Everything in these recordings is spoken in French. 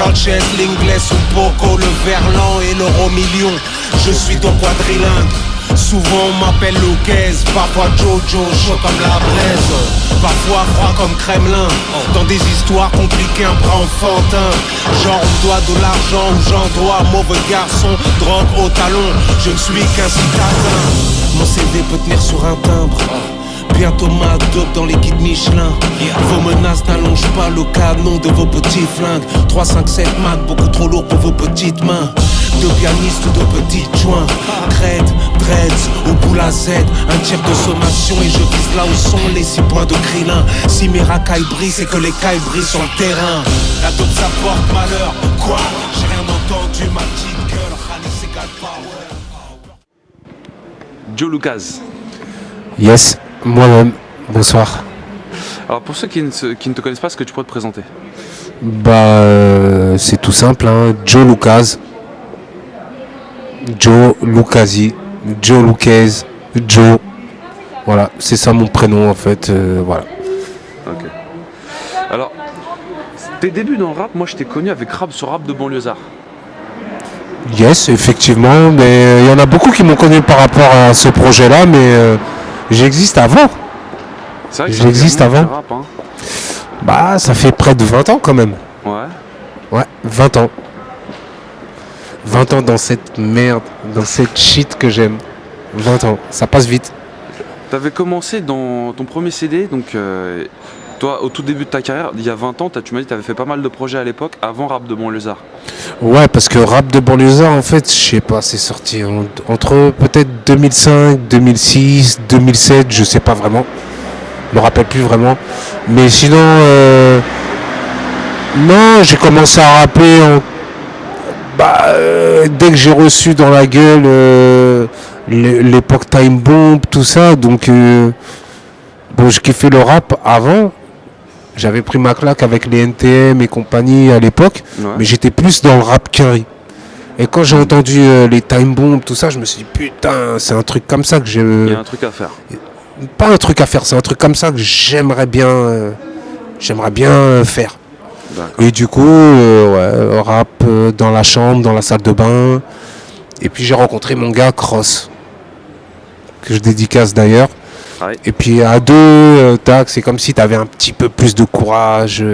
Broches, l'Inglés ou Poco, le Verlan et l'Euro Million. Je suis ton quadrilingue. Souvent on m'appelle Lucas, parfois Jojo, chaud comme la braise, parfois froid comme Kremlin. Dans des histoires compliquées, un bras enfantin. Genre on doit de l'argent ou j'en dois. Mauvais garçon, drogue au talon. Je ne suis qu'un citadin. Mon CV peut tenir sur un timbre. Bientôt ma dope dans les guides Michelin. Vos menaces n'allongent pas le canon de vos petits flingues. 3, 5, 7 Mac, beaucoup trop lourd pour vos petites mains. De pianistes ou de petites joints. Crête, dreads ou boule à Z. Un tir de sommation et je vise là où sont les 6 points de Krillin. Si mes racailles brisent, c'est que les cailles brisent sur le terrain. La dope ça porte malheur. Quoi? J'ai rien entendu, ma petite gueule. Rallye c'est God Power. Joe Lucas. Yes, moi-même. Bonsoir. Alors pour ceux qui ne te connaissent pas, est-ce que tu pourrais te présenter? C'est tout simple, hein. Joe Lucas. Joe Lucasi. Joe Lucas. Joe. Voilà, c'est ça mon prénom en fait. Voilà. Ok. Alors, tes débuts dans le rap, moi je t'ai connu avec Rap sur Rap de Banlieusard. Yes, effectivement, mais il y en a beaucoup qui m'ont connu par rapport à ce projet-là, mais j'existe avant. C'est vrai que J'existe avant. Rap, hein. Bah, ça fait près de 20 ans quand même. Ouais. Ouais, 20 ans. 20 ans dans cette merde, dans cette shit que j'aime. 20 ans, ça passe vite. T'avais commencé dans ton premier CD, donc toi, au tout début de ta carrière, il y a 20 ans, tu m'as dit que t'avais fait pas mal de projets à l'époque, avant Rap de Banlieusard. Ouais, parce que Rap de Banlieusard, en fait, je sais pas, c'est sorti entre peut-être 2005, 2006, 2007, je sais pas vraiment. Je me rappelle plus vraiment. Mais sinon, non, j'ai commencé à rapper dès que j'ai reçu dans la gueule l'époque Time Bomb, tout ça. Donc, je kiffais le rap avant. J'avais pris ma claque avec les NTM et compagnie à l'époque, Ouais. mais j'étais plus dans le rap curry. Et quand j'ai entendu les Time Bomb, tout ça, je me suis dit putain, c'est un truc comme ça que j'ai. Il y a un truc à faire. Pas un truc à faire, c'est un truc comme ça que j'aimerais bien faire. D'accord. Et du coup, rap dans la chambre, dans la salle de bain. Et puis j'ai rencontré mon gars Cross, que je dédicace d'ailleurs. Ouais. Et puis à deux, tac, c'est comme si tu avais un petit peu plus de courage.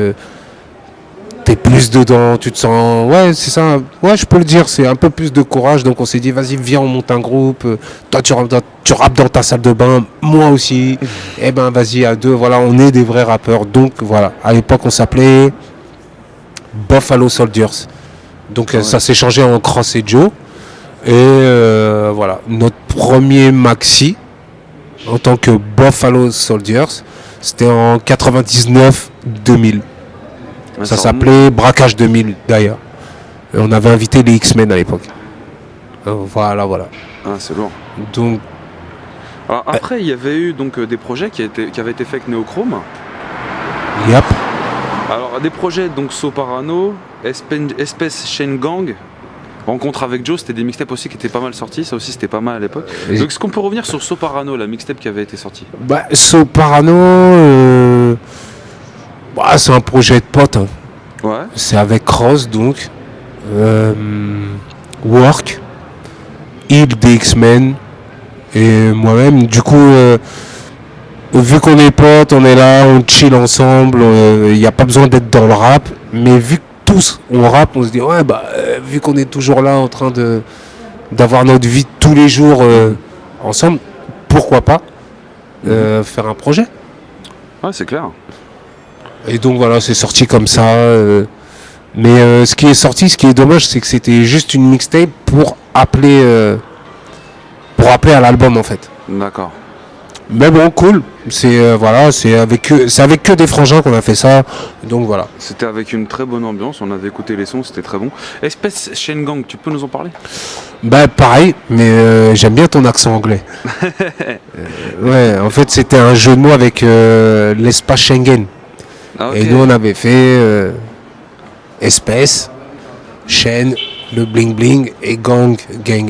T'es plus dedans, tu te sens... Ouais, c'est ça. Ouais, je peux le dire, c'est un peu plus de courage. Donc on s'est dit, vas-y, viens, on monte un groupe. Toi, tu rappes dans ta salle de bain, moi aussi. Eh ben, vas-y, à deux, voilà, on est des vrais rappeurs. Donc voilà, à l'époque, on s'appelait Buffalo Soldiers. Donc Ouais. ça s'est changé en Cross et Joe. Et voilà, notre premier maxi, en tant que Buffalo Soldiers, c'était en 99-2000. Ouais, Ça remonte. s'appelait Braquage 2000 d'ailleurs. Et on avait invité les X-Men à l'époque. Voilà. Ah, c'est lourd. Donc, Alors, après, il y avait eu donc des projets qui avaient été faits avec Neochrome. yep. Alors, des projets, donc Soparano, Espèce Chain Gang, Rencontre avec Joe, c'était des mixtapes aussi qui étaient pas mal sortis, ça aussi c'était pas mal à l'époque. Donc est-ce qu'on peut revenir sur Soparano, la mixtape qui avait été sortie? Soparano, c'est un projet de pote. Hein. Ouais. C'est avec Cross donc, Work, Hill des X-Men et moi-même. Du coup, vu qu'on est potes, on est là, on chill ensemble, il n'y a pas besoin d'être dans le rap, mais vu que tous on rappe, on se dit vu qu'on est toujours là en train d'avoir notre vie tous les jours ensemble, pourquoi pas faire un projet. Ouais, c'est clair. Et donc voilà, c'est sorti comme ça. Mais ce qui est dommage, c'est que c'était juste une mixtape pour appeler à l'album en fait. D'accord. Mais bon, cool. C'est avec que des frangins qu'on a fait ça. Donc voilà. C'était avec une très bonne ambiance, on avait écouté les sons, c'était très bon. Espèce Chain Gang, tu peux nous en parler? Pareil, mais j'aime bien ton accent anglais. Ouais, en fait, c'était un jeu de mots avec l'espace Schengen. Ah, ok. Et nous, on avait fait espèce, chaîne, le bling bling et gang,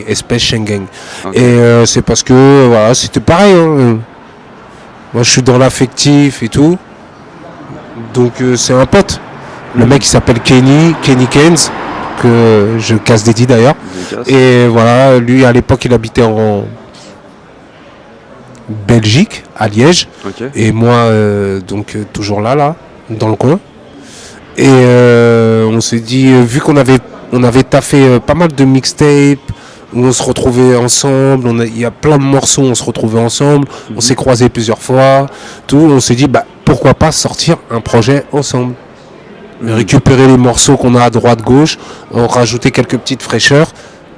espèce Schengen. Okay. Et c'est parce que voilà, c'était pareil. Hein. Moi, je suis dans l'affectif et tout. Donc, c'est un pote. Le mec qui s'appelle Kenny Keynes, que je casse des dits d'ailleurs. Dédicace. Et voilà, lui à l'époque il habitait en Belgique, à Liège. Ok. Et moi, toujours là, dans le coin. Et on s'est dit, vu qu'on avait taffé pas mal de mixtapes, où on se retrouvait ensemble, il y a plein de morceaux, on se retrouvait ensemble, on s'est croisés plusieurs fois, tout. On s'est dit, pourquoi pas sortir un projet ensemble. Récupérer les morceaux qu'on a à droite, gauche, en rajouter quelques petites fraîcheurs,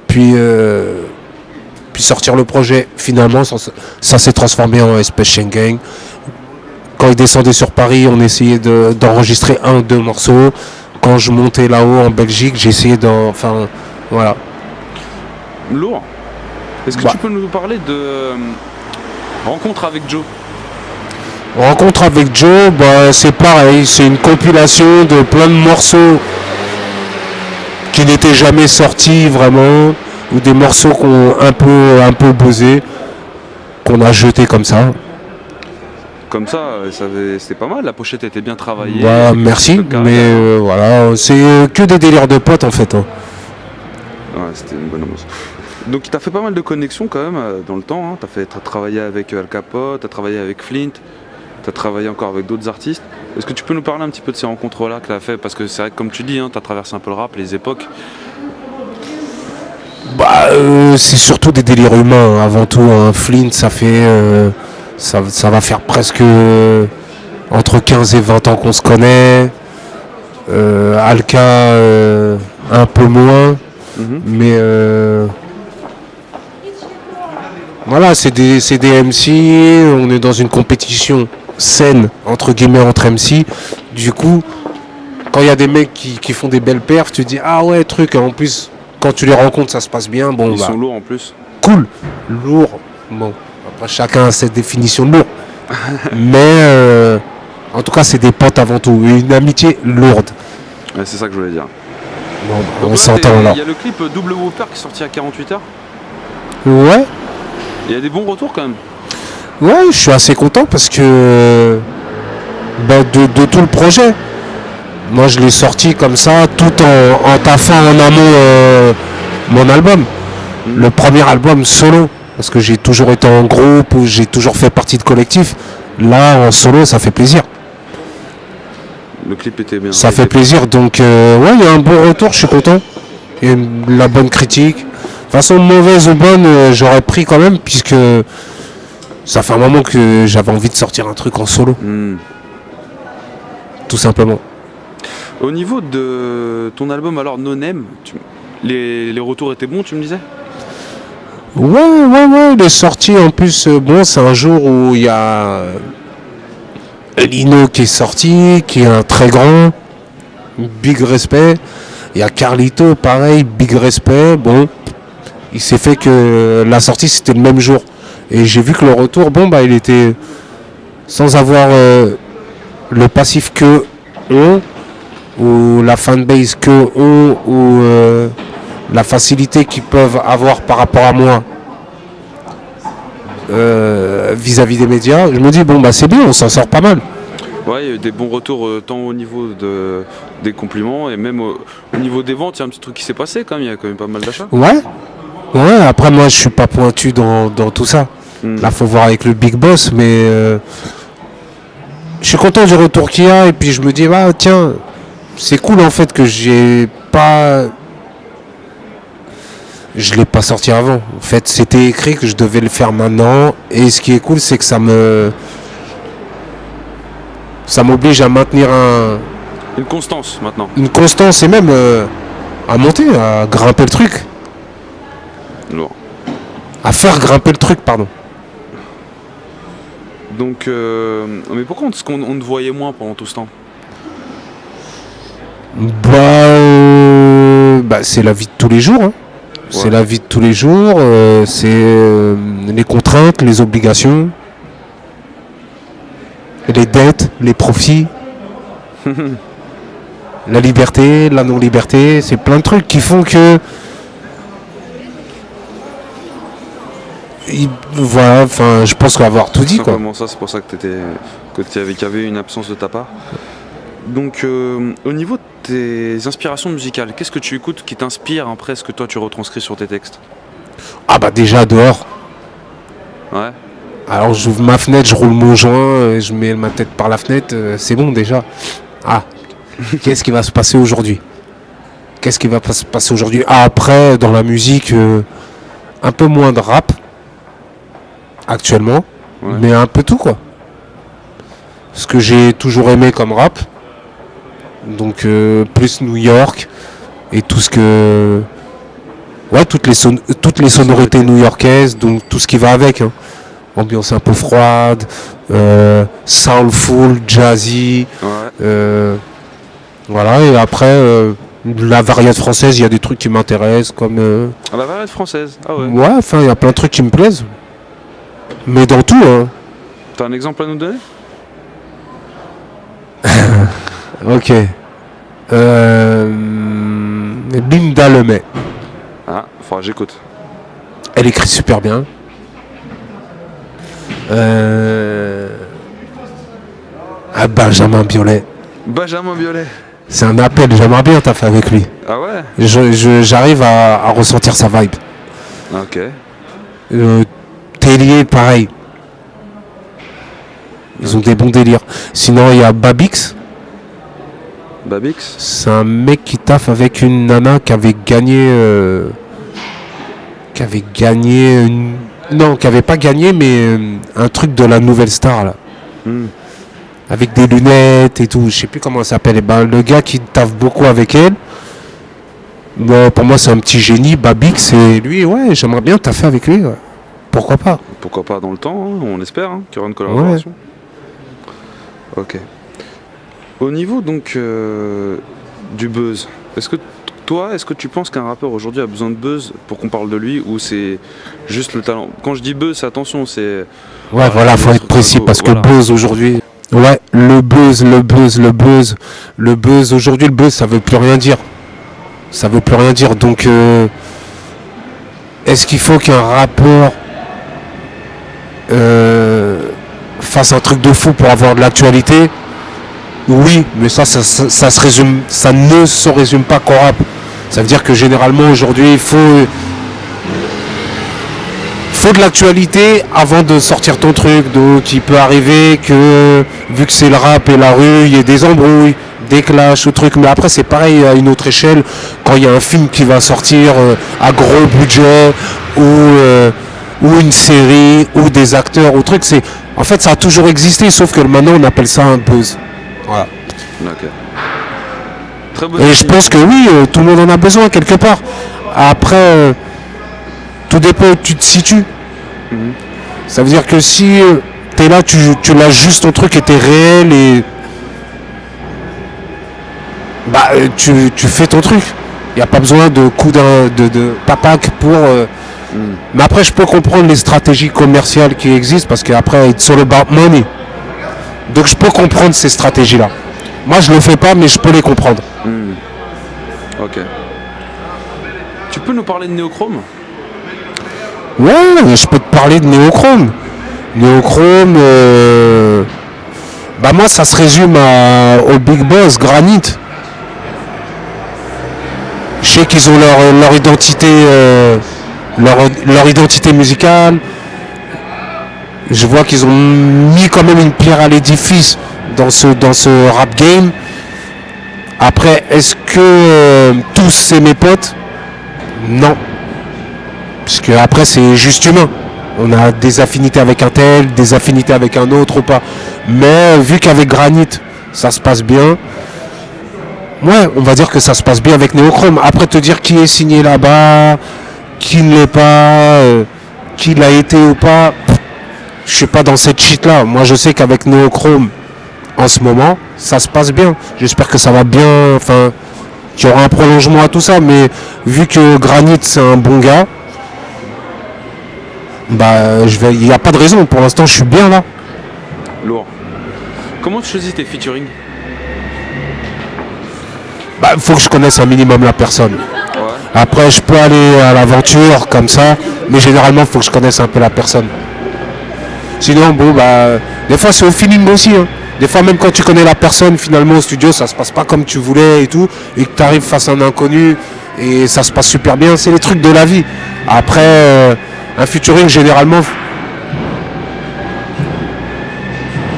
puis sortir le projet. Finalement, ça s'est transformé en Espèce Chain Gang. Quand il descendait sur Paris, on essayait d'enregistrer 1 ou 2 morceaux. Quand je montais là-haut en Belgique, j'ai essayé enfin, voilà. Lourd. Est-ce que tu peux nous parler de Rencontre avec Joe? Rencontre avec Joe, c'est pareil, c'est une compilation de plein de morceaux qui n'étaient jamais sortis vraiment, ou des morceaux qui ont un peu buzzé, qu'on a jetés comme ça. Comme ça, c'était pas mal, la pochette était bien travaillée. Merci, mais voilà, c'est que des délires de potes en fait. Hein. Ouais, c'était une bonne ambiance. Donc tu as fait pas mal de connexions quand même dans le temps, hein. T'as travaillé avec Al Capote, tu as travaillé avec Flint, tu as travaillé encore avec d'autres artistes. Est-ce que tu peux nous parler un petit peu de ces rencontres-là que tu as fait? Parce que c'est vrai que comme tu dis, hein, tu as traversé un peu le rap, les époques. C'est surtout des délires humains avant tout. Hein. Flint, ça fait... ça va faire presque entre 15 et 20 ans qu'on se connaît. Alka, un peu moins. Mais voilà, c'est des MC. On est dans une compétition saine, entre guillemets, entre MC. Du coup, quand il y a des mecs qui font des belles perfs, tu te dis, ah ouais, truc. En plus, quand tu les rencontres, ça se passe bien. Bon, Ils sont lourds en plus. Cool. Lourd. Bon. Chacun a cette définition de lourd. Mais en tout cas, c'est des potes avant tout. Une amitié lourde. Ouais, c'est ça que je voulais dire. Bon, on s'entend là. Il y a le clip Double Whopper qui est sorti à 48 heures. Ouais. Il y a des bons retours quand même. Ouais, je suis assez content parce que de tout le projet. Moi, je l'ai sorti comme ça, tout en taffant en amont mon album. Le premier album solo. Parce que j'ai toujours été en groupe, ou j'ai toujours fait partie de collectif. Là, en solo, ça fait plaisir. Le clip était bien. Ça fait plaisir. Donc, ouais, il y a un bon retour, je suis content. Il y a la bonne critique. De toute façon, mauvaise ou bonne, j'aurais pris quand même, puisque ça fait un moment que j'avais envie de sortir un truc en solo. Tout simplement. Au niveau de ton album, alors No Name, les retours étaient bons, tu me disais? Ouais, les sorties en plus, c'est un jour où il y a Lino qui est sorti, qui est un très grand, big respect. Il y a Carlito, pareil, big respect. Bon, il s'est fait que la sortie c'était le même jour. Et j'ai vu que le retour, il était sans avoir le passif que on, ou la fanbase que on, ou la facilité qu'ils peuvent avoir par rapport à moi vis-à-vis des médias. Je me dis, c'est bien, on s'en sort pas mal. Ouais, il y a eu des bons retours tant au niveau des compliments et même au niveau des ventes. Il y a un petit truc qui s'est passé quand même, il y a quand même pas mal d'achats. Ouais, après moi je suis pas pointu dans tout ça. Là faut voir avec le big boss, mais je suis content du retour qu'il y a et puis je me dis, tiens, c'est cool en fait que je l'ai pas sorti avant. En fait, c'était écrit que je devais le faire maintenant. Et ce qui est cool, c'est que ça m'oblige à maintenir une constance maintenant. Une constance et même à monter, à grimper le truc. Lourd. À faire grimper le truc, pardon. Donc, mais pourquoi est-ce qu'on te voyait moins pendant tout ce temps? C'est la vie de tous les jours. Hein. Ouais. C'est la vie de tous les jours. C'est les contraintes, les obligations, les dettes, les profits, la liberté, la non-liberté. C'est plein de trucs qui font que voilà, je pense qu'on va avoir tout dit. Comment ça, c'est pour ça que qu'il y avait une absence de ta part. Donc, au niveau de tes inspirations musicales, qu'est-ce que tu écoutes qui t'inspire après ce que toi tu retranscris sur tes textes? Ah bah déjà dehors. Ouais. Alors j'ouvre ma fenêtre, je roule mon joint, je mets ma tête par la fenêtre, c'est bon déjà. Ah, qu'est-ce qui va se passer aujourd'hui? Qu'est-ce qui va se passer aujourd'hui? Ah, après, dans la musique, un peu moins de rap, actuellement, Ouais. mais un peu tout quoi. Ce que j'ai toujours aimé comme rap, donc plus New York et tout ce que... Ouais, toutes les sonorités new-yorkaises, donc tout ce qui va avec. Hein. Ambiance un peu froide, soulful, jazzy. Ouais. Voilà, et après, la variété française, il y a des trucs qui m'intéressent, comme... Ah, la variété française. Ah ouais. Ouais, enfin, il y a plein de trucs qui me plaisent. Mais dans tout, hein. T'as un exemple à nous donner? Ok. Linda Lemay. Ah, faudra que j'écoute. Elle écrit super bien. Benjamin Biolay. Benjamin Biolay. C'est un appel, j'aimerais bien taffer avec lui. Ah ouais? J'arrive à ressentir sa vibe. Ok. Tellier, pareil. Ils ont des bons délires. Sinon, il y a Babix. Babix? C'est un mec qui taffe avec une nana qui avait gagné... Non, qui avait pas gagné, mais un truc de la nouvelle star, là. Avec des lunettes et tout. Je sais plus comment ça s'appelle. Et ben, le gars qui taffe beaucoup avec elle, bon, pour moi, c'est un petit génie. Babix, et lui, ouais, j'aimerais bien taffer avec lui. Ouais. Pourquoi pas? Pourquoi pas dans le temps, hein, on espère qu'il y aura une collaboration. Ouais. Ok. Au niveau donc du buzz, est-ce que tu penses qu'un rappeur aujourd'hui a besoin de buzz pour qu'on parle de lui, ou c'est juste le talent? Quand je dis buzz, attention, c'est... Ouais, voilà, faut être précis parce que voilà. le buzz aujourd'hui... Ouais, le buzz aujourd'hui, le buzz, ça veut plus rien dire. Ça veut plus rien dire, donc... est-ce qu'il faut qu'un rappeur fasse un truc de fou pour avoir de l'actualité? Oui, mais ça ne se résume pas qu'au rap. Ça veut dire que généralement aujourd'hui il faut de l'actualité avant de sortir ton truc. Donc il peut arriver que, vu que c'est le rap et la rue, il y ait des embrouilles, des clashs ou trucs. Mais après c'est pareil à une autre échelle, quand il y a un film qui va sortir à gros budget, ou une série, ou des acteurs ou trucs. En fait ça a toujours existé, sauf que maintenant on appelle ça un buzz. Voilà. Ok. Très bonne Et je pense que oui, tout le monde en a besoin quelque part. Après, tout dépend où tu te situes. Ça veut dire que si tu es là, tu lâches juste ton truc et t'es réel et... Bah, tu fais ton truc. Il n'y a pas besoin de coups de papac pour... Mais après, je peux comprendre les stratégies commerciales qui existent parce qu'après, it's all about money. Donc je peux comprendre ces stratégies-là. Moi, je le fais pas, mais je peux les comprendre. Ok. Tu peux nous parler de Néochrome? Ouais, je peux te parler de Néochrome. Néochrome, bah moi, ça se résume au Big Boss, Granit. Je sais qu'ils ont leur identité, leur identité musicale. Je vois qu'ils ont mis quand même une pierre à l'édifice dans ce rap game. Après, est-ce que tous c'est mes potes? Non. Parce que après c'est juste humain. On a des affinités avec un tel, des affinités avec un autre ou pas. Mais vu qu'avec Granit, ça se passe bien. Ouais, on va dire que ça se passe bien avec Néochrome. Après te dire qui est signé là-bas, qui ne l'est pas, qui l'a été ou pas. Je suis pas dans cette shit là. Moi je sais qu'avec Néochrome, en ce moment, ça se passe bien. J'espère que ça va bien, enfin, qu'il y aura un prolongement à tout ça. Mais vu que Granit c'est un bon gars, bah il n'y a pas de raison. Pour l'instant je suis bien là. Lourd. Comment tu choisis tes featuring? Bah faut que je connaisse un minimum la personne. Ouais. Après je peux aller à l'aventure comme ça, mais généralement il faut que je connaisse un peu la personne. Sinon bon bah des fois c'est au feeling aussi. Hein. Des fois, même quand tu connais la personne, finalement au studio, ça se passe pas comme tu voulais et tout, et que tu arrives face à un inconnu et ça se passe super bien. C'est les trucs de la vie. Après, un featuring, généralement,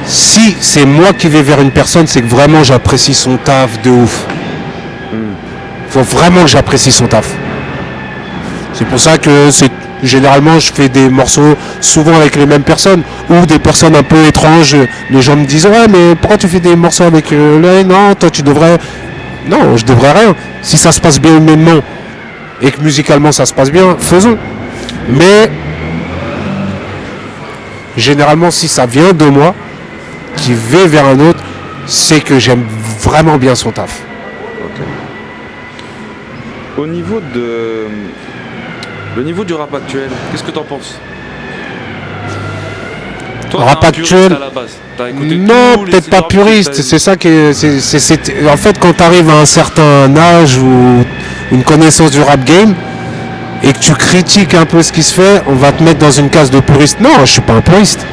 si c'est moi qui vais vers une personne, c'est que vraiment j'apprécie son taf de ouf. Faut vraiment que j'apprécie son taf. C'est pour ça que généralement je fais des morceaux souvent avec les mêmes personnes ou des personnes un peu étranges. Les gens me disent ouais mais pourquoi tu fais des morceaux avec lui? Non, toi tu devrais. Non, je devrais rien. Si ça se passe bien humainement et que musicalement ça se passe bien, faisons. Mais généralement si ça vient de moi, qui va vers un autre, c'est que j'aime vraiment bien son taf. Okay. Au niveau le niveau du rap actuel, qu'est-ce que t'en penses? Toi, rap actuel, à la base. T'as écouté non, peut-être pas puriste. C'est ça que c'est en fait quand tu arrives à un certain âge ou une connaissance du rap game et que tu critiques un peu ce qui se fait, on va te mettre dans une case de puriste. Non, je suis pas un puriste.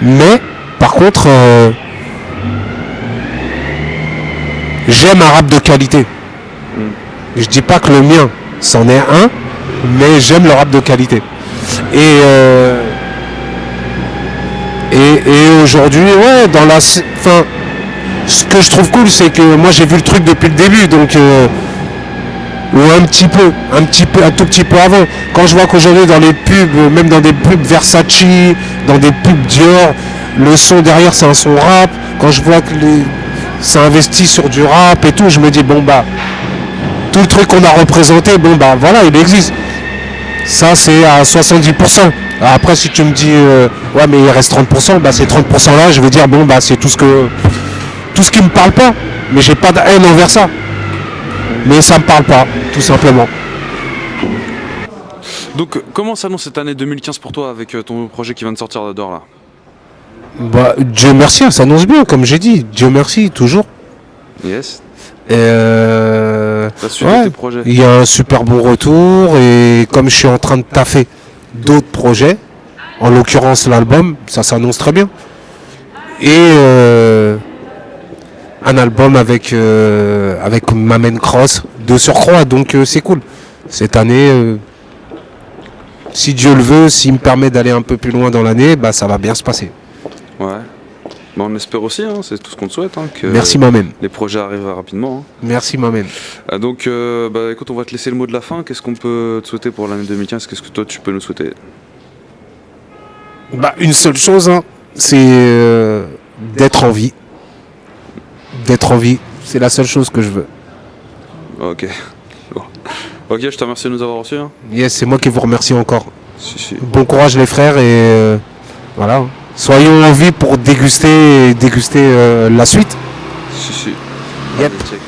Mais par contre, j'aime un rap de qualité. Je dis pas que le mien c'en est un, mais j'aime le rap de qualité. Et aujourd'hui, ouais, dans la, enfin, ce que je trouve cool, c'est que moi j'ai vu le truc depuis le début, donc ou un tout petit peu avant. Quand je vois qu'aujourd'hui dans les pubs, même dans des pubs Versace, dans des pubs Dior, le son derrière c'est un son rap. Quand je vois que ça investit sur du rap et tout, je me dis bon bah tout le truc qu'on a représenté, bon bah voilà, il existe. Ça c'est à 70%. Alors après si tu me dis ouais mais il reste 30%, bah ces 30% là je veux dire bon bah c'est tout ce qui me parle pas. Mais j'ai pas de haine envers ça. Mais ça me parle pas, tout simplement. Donc comment s'annonce cette année 2015 pour toi avec ton projet qui vient de sortir d'or là? Bah Dieu merci, ça s'annonce bien comme j'ai dit. Dieu merci, toujours. Yes. Ouais, tes projets. il y a un super bon retour et comme je suis en train de taffer d'autres projets, en l'occurrence l'album, ça s'annonce très bien. Et un album avec Mamen Cross de surcroît, donc c'est cool. Cette année, si Dieu le veut, s'il me permet d'aller un peu plus loin dans l'année, bah ça va bien se passer. Ouais. Bah, on espère aussi, hein, c'est tout ce qu'on te souhaite. Hein, que merci Mamen. Les projets arrivent rapidement. Hein. Merci Mamen. Donc bah écoute, on va te laisser le mot de la fin. Qu'est-ce qu'on peut te souhaiter pour l'année 2015? Qu'est-ce que toi tu peux nous souhaiter? Bah une seule chose, hein, c'est d'être en vie. D'être en vie, c'est la seule chose que je veux. Ok. Bon. Ok, je te remercie de nous avoir reçus. Hein. Yes, c'est moi qui vous remercie encore. Si. Bon courage les frères et voilà. Soyons en vie pour déguster la suite. Si. Yep. Allez, check.